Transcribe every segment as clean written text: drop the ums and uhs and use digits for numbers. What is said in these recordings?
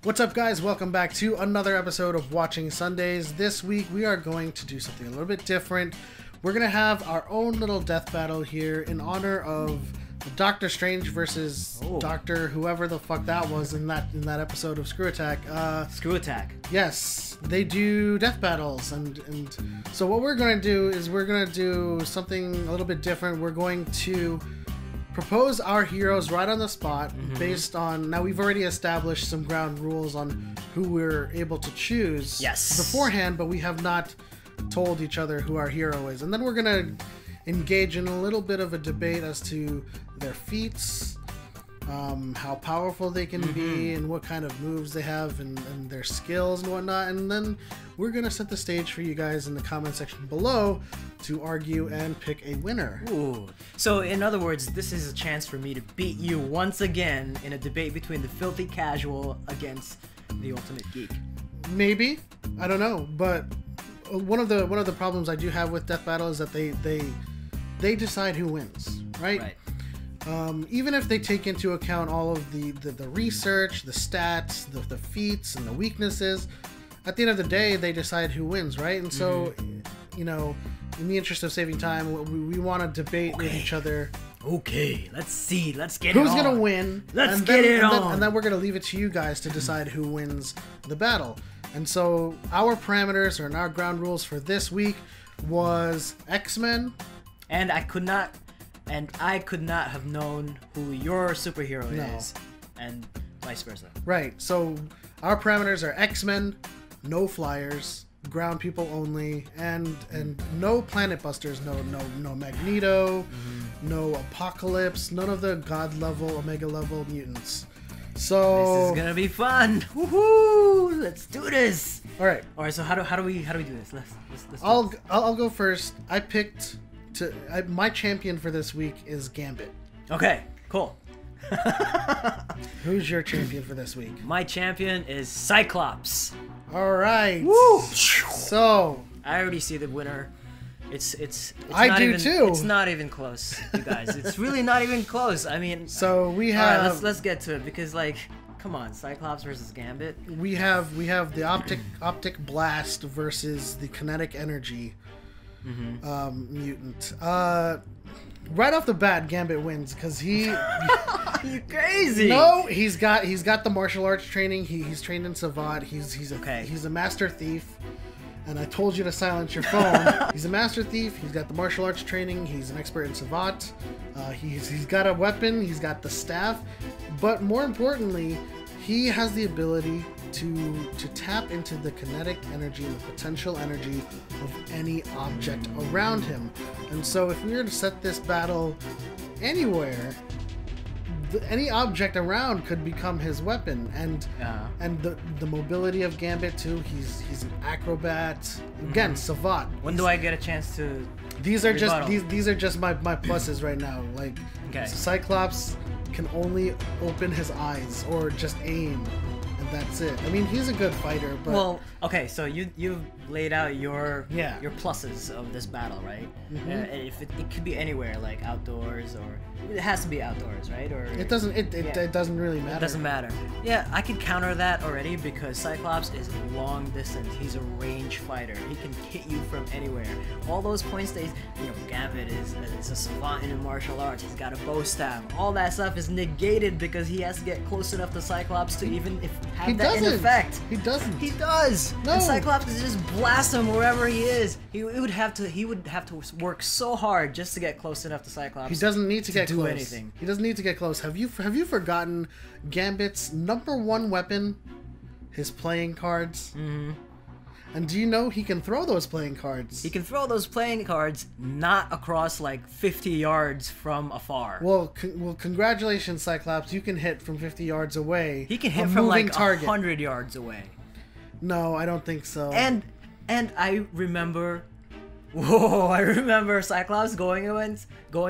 What's up, guys? Welcome back to another episode of Watching Sundays. This week we are going to do something a little bit different. We're going to have our own little death battle here in honor of Doctor Strange versus Doctor whoever the fuck that was in that episode of Screw Attack. Screw Attack. Yes, they do death battles, and so what we're going to do is we're going to do something a little bit different. We're going to propose our heroes right on the spot based on, now we've already established some ground rules on who we're able to choose beforehand, but we have not told each other who our hero is. And then we're gonna engage in a little bit of a debate as to their feats, how powerful they can be, and what kind of moves they have, and their skills and whatnot. And then we're gonna set the stage for you guys in the comment section below to argue and pick a winner. Ooh. So in other words, this is a chance for me to beat you once again in a debate between the filthy casual against the ultimate geek. Maybe, I don't know, but one of the problems I do have with Death Battle is that they decide who wins, right? Even if they take into account all of the research, the stats, the feats, and the weaknesses, at the end of the day, they decide who wins, right? And so, you know, in the interest of saving time, we want to debate with each other. Okay, let's see. Let's get it on. Who's going to win? Let's get it on. And then we're going to leave it to you guys to decide who wins the battle. And so our parameters or our ground rules for this week was X-Men. And I could not have known who your superhero is, and vice versa. Right. So our parameters are X-Men, no flyers, ground people only, and no planet busters, no Magneto, no Apocalypse, none of the god level, Omega level mutants. So this is gonna be fun. Woohoo! Let's do this. All right. So how do we do this? Let's I'll go first. I picked my champion for this week is Gambit. Okay, cool. Who's your champion for this week? My champion is Cyclops. All right. Woo! So I already see the winner. It's I do too. It's not even close, you guys. It's really not even close. I mean, so we have. All right, let's get to it, because like, come on, Cyclops versus Gambit. We have the optic blast versus the kinetic energy mutant. Right off the bat, Gambit wins because he. You crazy? No, he's got the martial arts training. He's trained in Savant. He's a master thief. And I told you to silence your phone. He's a master thief. He's got the martial arts training. He's an expert in Savant. He's got a weapon. He's got the staff. But more importantly, he has the ability to tap into the kinetic energy and the potential energy of any object around him. And so if we were to set this battle anywhere, any object around could become his weapon, and the mobility of Gambit too. He's an acrobat. Again, Savant. When do I get a chance to? These are just my pluses right now. Like, Cyclops can only open his eyes or just aim, and that's it. I mean, he's a good fighter, but well, okay. So you've laid out your pluses of this battle, right? If it could be anywhere, like outdoors, or it has to be outdoors, right? Or it doesn't. It doesn't really matter. It doesn't matter. Yeah, I can counter that already because Cyclops is long distance. He's a range fighter. He can hit you from anywhere. All those points that Gambit is a savant in martial arts. He's got a bow staff. All that stuff is negated because he has to get close enough to Cyclops to even have that in effect. He doesn't. He does. No. And Cyclops can just blast him wherever he is. He would have to work so hard just to get close enough to Cyclops. He doesn't need to get close. Anything. He doesn't need to get close. Have you forgotten Gambit's #1 weapon? His playing cards. And do you know he can throw those playing cards? He can throw those playing cards not across like 50 yards from afar. Well, congratulations, Cyclops. You can hit from 50 yards away. He can hit from like 100 yards away. No, I don't think so. And I remember, I remember Cyclops going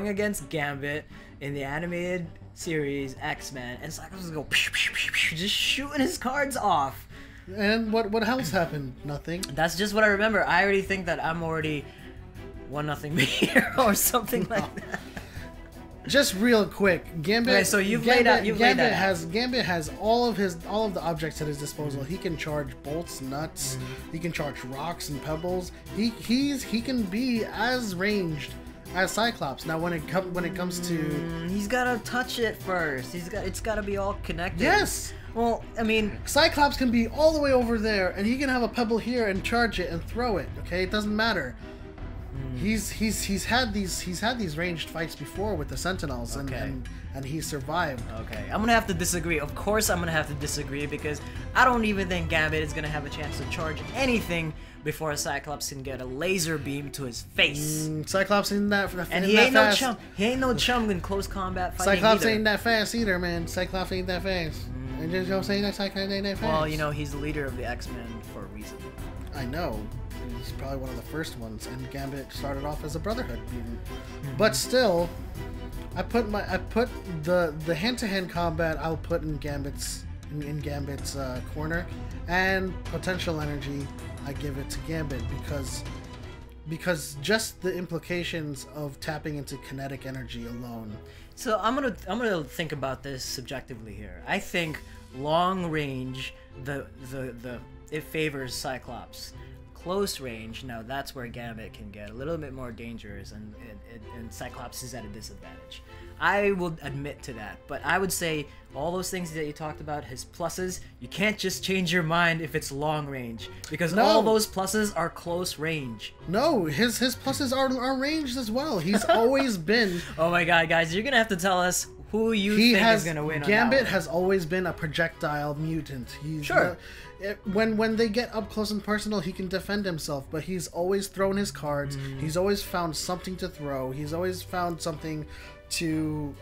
against Gambit in the animated series X-Men, and Cyclops would go just shooting his cards off. And what else happened? Nothing. That's just what I remember. I already think that I'm already 1-0 here or something like that. Just real quick, Gambit. Okay, so you've laid that out. Gambit has all of the objects at his disposal. He can charge bolts, nuts. He can charge rocks and pebbles. He can be as ranged as Cyclops. Now, when it comes to, he's gotta touch it first. It's gotta be all connected. Yes. Well, I mean, Cyclops can be all the way over there, and he can have a pebble here and charge it and throw it. Okay, it doesn't matter. He's had these ranged fights before with the Sentinels, and he survived. Okay, I'm gonna have to disagree. Of course, I'm gonna have to disagree because I don't even think Gambit is gonna have a chance to charge anything before Cyclops can get a laser beam to his face. Cyclops ain't that, and he ain't no chump. He ain't no chum in close combat fighting. Cyclops ain't that fast either, man. Cyclops ain't that fast. And just don't say that Cyclops ain't that fast. Well, you know, he's the leader of the X-Men for a reason. I know. He's probably one of the first ones, and Gambit started off as a Brotherhood mutant. But still, I put the hand-to-hand combat. I'll put in Gambit's corner, and potential energy. I give it to Gambit because just the implications of tapping into kinetic energy alone. So I'm gonna think about this subjectively here. I think long range it favors Cyclops. Close range, now that's where Gambit can get a little bit more dangerous, and Cyclops is at a disadvantage. I will admit to that, but I would say all those things that you talked about, his pluses, you can't just change your mind if it's long range, because all those pluses are close range. No, his pluses are ranged as well. He's always been. Oh my god, guys, you're gonna have to tell us who you think is gonna win. Gambit has always been a projectile mutant. Sure. When they get up close and personal, he can defend himself, but he's always thrown his cards. He's always found something to throw. He's always found something to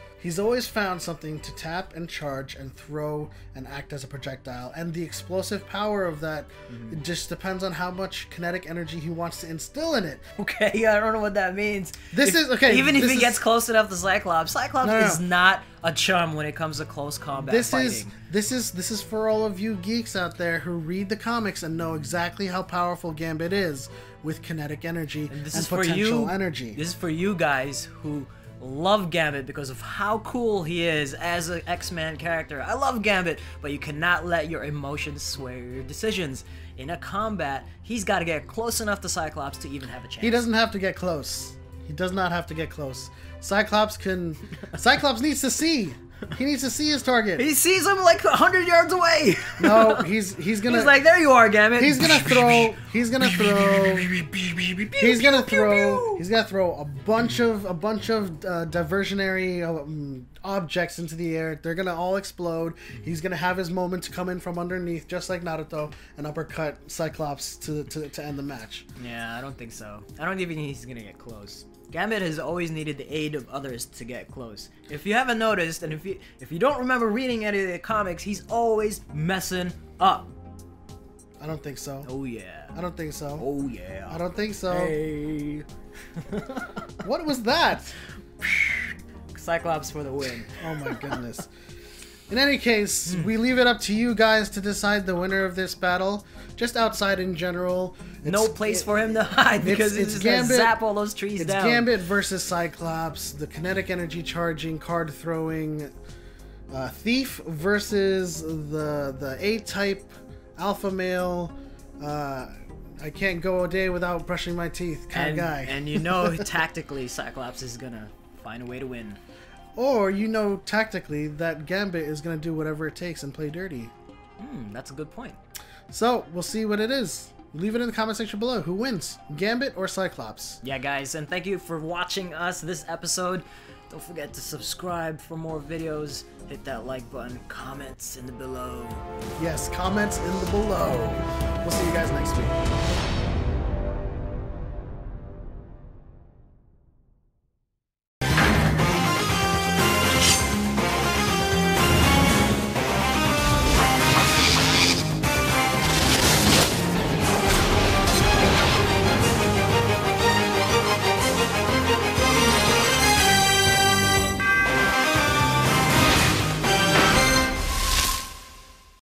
tap and charge and throw and act as a projectile. And the explosive power of that, it just depends on how much kinetic energy he wants to instill in it. Okay, I don't know what that means. Even if he gets close enough to Cyclops is not a chum when it comes to close combat fighting. This is for all of you geeks out there who read the comics and know exactly how powerful Gambit is with kinetic energy and potential energy. This is for you guys who love Gambit because of how cool he is as an X-Men character. I love Gambit, but you cannot let your emotions sway your decisions. In a combat, he's got to get close enough to Cyclops to even have a chance. He doesn't have to get close. He does not have to get close. Cyclops needs to see. He needs to see his target. He sees him like 100 yards away. No, he's gonna. He's like, there you are, Gambit. He's gonna throw. He's gonna throw a bunch of diversionary objects into the air. They're gonna all explode. He's gonna have his moment to come in from underneath, just like Naruto, and uppercut Cyclops to end the match. Yeah, I don't think so. I don't even think he's gonna get close. Gambit has always needed the aid of others to get close. If you haven't noticed, and if you don't remember reading any of the comics, he's always messing up. I don't think so. Oh yeah. I don't think so. Oh yeah. I don't think so. Hey. What was that? Cyclops for the win. Oh my goodness. In any case, we leave it up to you guys to decide the winner of this battle. Just outside in general. No place for him to hide because he's just gonna zap all those trees down. It's Gambit versus Cyclops, the kinetic energy charging, card throwing thief versus the A-type alpha male. I can't go a day without brushing my teeth kind of guy. And you know, tactically, Cyclops is gonna find a way to win. Or you know tactically that Gambit is going to do whatever it takes and play dirty. That's a good point. So, we'll see what it is. Leave it in the comment section below. Who wins? Gambit or Cyclops? Yeah, guys, and thank you for watching us this episode. Don't forget to subscribe for more videos. Hit that like button. Comments in the below. Yes, comments in the below. We'll see you guys next week.